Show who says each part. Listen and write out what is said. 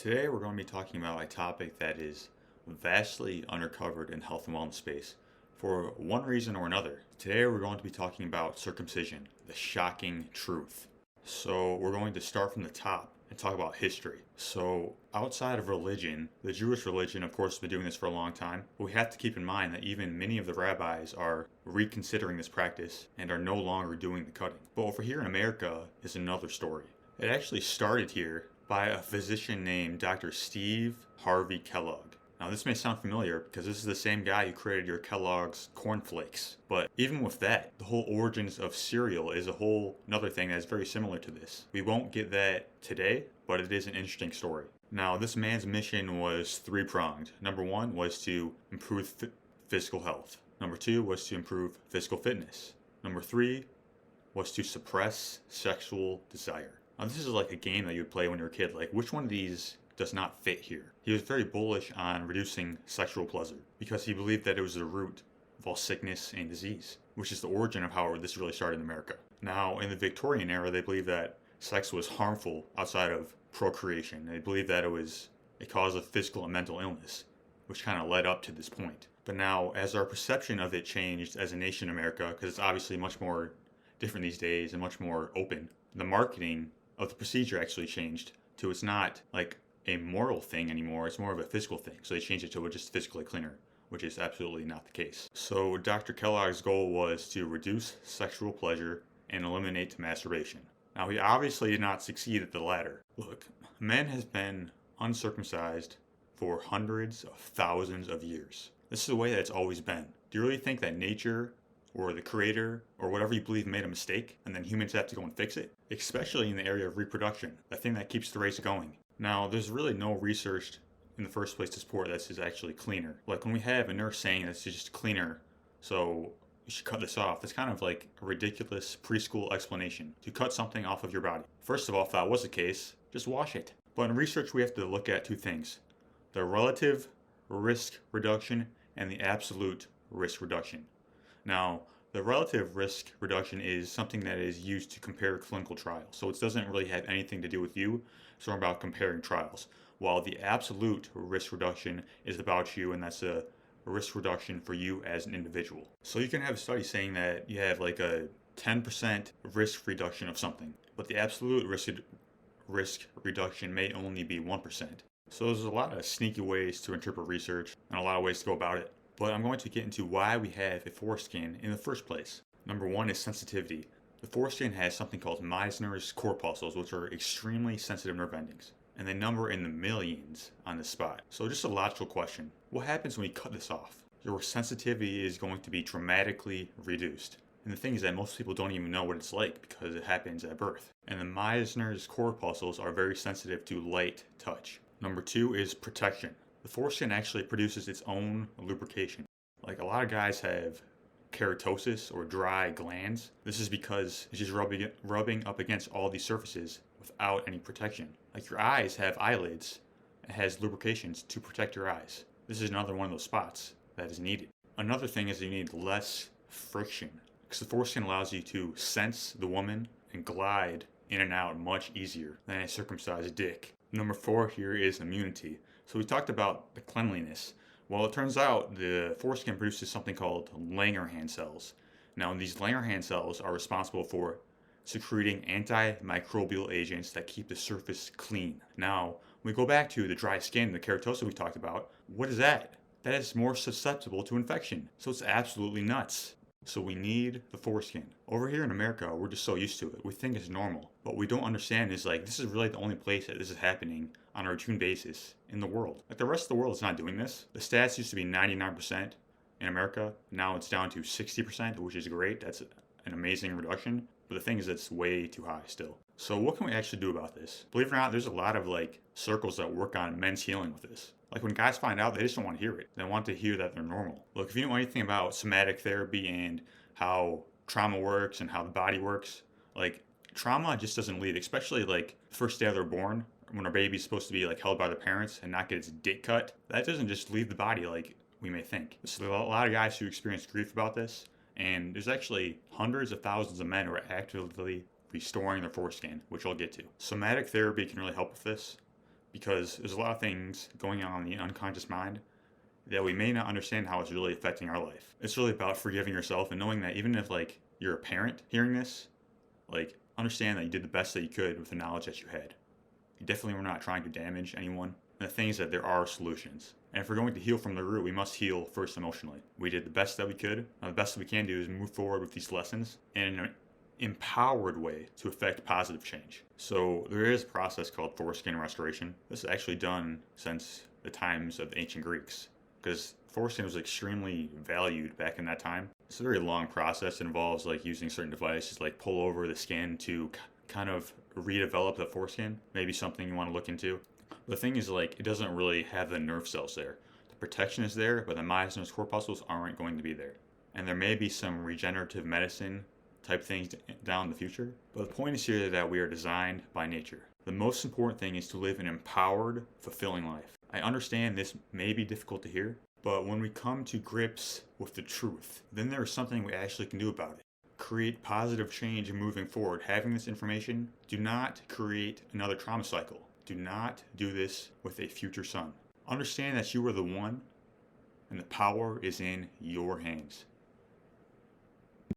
Speaker 1: Today we're going to be talking about a topic that is vastly undercovered in health and wellness space for one reason or another. Today we're going to be talking about circumcision, the shocking truth. So we're going to start from the top and talk about history. So outside of religion, the Jewish religion of course has been doing this for a long time, but we have to keep in mind that even many of the rabbis are reconsidering this practice and are no longer doing the cutting. But over here in America is another story. It actually started here by a physician named Dr. Steve Harvey Kellogg. Now, this may sound familiar because this is the same guy who created your Kellogg's cornflakes. But even with that, the whole origins of cereal is a whole another thing that's very similar to this. We won't get that today, but it is an interesting story. Now, this man's mission was three-pronged. Number one was to improve physical health. Number two was to improve physical fitness. Number three was to suppress sexual desire. Now, this is like a game that you would play when you were a kid. Like, which one of these does not fit here? He was very bullish on reducing sexual pleasure because he believed that it was the root of all sickness and disease, which is the origin of how this really started in America. Now, in the Victorian era, they believed that sex was harmful outside of procreation. They believed that it was a cause of physical and mental illness, which kind of led up to this point. But now, as our perception of it changed as a nation in America, because it's obviously much more different these days and much more open, the marketing of the procedure actually changed to it's not like a moral thing anymore, it's more of a physical thing. So they changed it to just physically cleaner, which is absolutely not the case. So Dr. Kellogg's goal was to reduce sexual pleasure and eliminate masturbation. Now, he obviously did not succeed at the latter. Look, man has been uncircumcised for hundreds of thousands of years. This is the way that it's always been. Do you really think that nature or the creator or whatever you believe made a mistake and then humans have to go and fix it? Especially in the area of reproduction, the thing that keeps the race going. Now, there's really no research in the first place to support this is actually cleaner. Like when we have a nurse saying this is just cleaner, so you should cut this off, it's kind of like a ridiculous preschool explanation to cut something off of your body. First of all, if that was the case, just wash it. But in research, we have to look at two things: the relative risk reduction and the absolute risk reduction. Now, the relative risk reduction is something that is used to compare clinical trials. So it doesn't really have anything to do with you. It's more about comparing trials. While the absolute risk reduction is about you, and that's a risk reduction for you as an individual. So you can have a study saying that you have like a 10% risk reduction of something, but the absolute risk reduction may only be 1%. So there's a lot of sneaky ways to interpret research and a lot of ways to go about it. But I'm going to get into why we have a foreskin in the first place. Number one is sensitivity. The foreskin has something called Meissner's corpuscles, which are extremely sensitive nerve endings, and they number in the millions on this spot. So just a logical question: what happens when you cut this off? Your sensitivity is going to be dramatically reduced. And the thing is that most people don't even know what it's like because it happens at birth. And the Meissner's corpuscles are very sensitive to light touch. Number two is protection. The foreskin actually produces its own lubrication. Like a lot of guys have keratosis or dry glands. This is because it's just rubbing up against all these surfaces without any protection. Like your eyes have eyelids. It has lubrications to protect your eyes. This is another one of those spots that is needed. Another thing is you need less friction because the foreskin allows you to sense the woman and glide in and out much easier than a circumcised dick. Number four here is immunity. So we talked about the cleanliness. Well, it turns out the foreskin produces something called Langerhans cells. Now, these Langerhans cells are responsible for secreting antimicrobial agents that keep the surface clean. Now, when we go back to the dry skin, the keratosis we talked about, what is that? That is more susceptible to infection. So it's absolutely nuts. So we need the foreskin. Over here in America, we're just so used to it. We think it's normal. But what we don't understand is like, this is really the only place that this is happening on a routine basis in the world. Like the rest of the world is not doing this. The stats used to be 99% in America. Now it's down to 60%, which is great. That's an amazing reduction. But the thing is, it's way too high still. So what can we actually do about this? Believe it or not, there's a lot of like circles that work on men's healing with this. Like when guys find out, they just don't want to hear it. They want to hear that they're normal. Look, if you know anything about somatic therapy and how trauma works and how the body works, like trauma just doesn't leave, especially like the first day they're born, when our baby's supposed to be like held by their parents and not get its dick cut. That doesn't just leave the body like we may think. So there are a lot of guys who experience grief about this, and there's actually hundreds of thousands of men who are actively restoring their foreskin, which I'll get to. Somatic therapy can really help with this. because there's a lot of things going on in the unconscious mind that we may not understand how it's really affecting our life. It's really about forgiving yourself and knowing that even if like you're a parent hearing this, like understand that you did the best that you could with the knowledge that you had. You definitely were not trying to damage anyone. And the thing is that there are solutions. And if we're going to heal from the root, we must heal first emotionally. We did the best that we could. Now, the best that we can do is move forward with these lessons in an empowered way to affect positive change. So there is a process called foreskin restoration. This is actually done since the times of the ancient Greeks, because foreskin was extremely valued back in that time. It's a very long process. It involves like using certain devices like pull over the skin to kind of redevelop the foreskin. Maybe something you want to look into. The thing is, like, it doesn't really have the nerve cells there. The protection is there, but the myosinus corpuscles aren't going to be there. And there may be some regenerative medicine type things down in the future. But the point is here that we are designed by nature. The most important thing is to live an empowered, fulfilling life. I understand this may be difficult to hear, but when we come to grips with the truth, then there is something we actually can do about it. Create positive change moving forward. Having this information, do not create another trauma cycle. Do not do this with a future son. Understand that you are the one, and the power is in your hands.